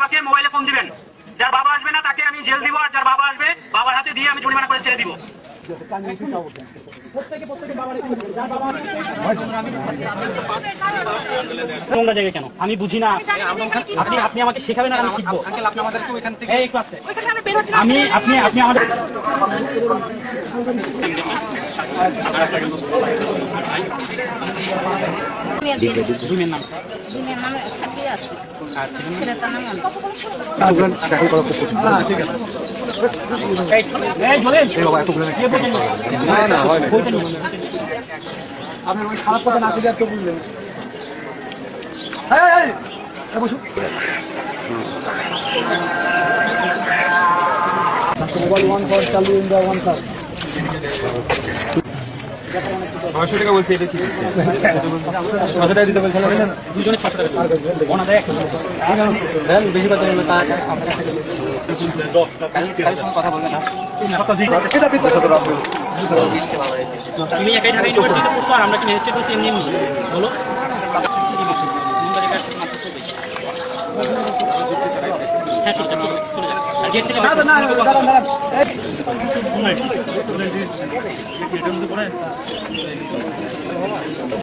বাবাকে মোবাইলে ফোন দিবেন। যার বাবা আসবে না তাকে আমি জেল দিব, আর যার বাবা আসবে বাবার হাতে দিয়ে আমি জরিমানা করে ছেড়ে দিব। কেন আমি বুঝি না, আপনি আমাকে শেখাবেন আর আমি শিখবো। আমি আপনি আমাদের আপনার ওই খারাপ কথা না দিলে তো বুঝলেন। মোবাইল 1 ফর চালু ইন্ডিয়া 1 ফর 900 টাকা বলছি, এটা ঠিক আছে। 600 টাকা দিতে বলছেন না, দুজনে 600 টাকা ওনা দেয় 100 দেন বেশি কথা বললে টাকা কথা বলবেন না। সেটা পিছনে তুমি একাই ঢাকা ইউনিভার্সিটিতে পড়ছো আর আমরা কি ম্যাজিস্ট্রেট হচ্ছি এমনি এমনি বলো। হ্যাঁ চলে যান আর গেট থেকে দাঁড়ান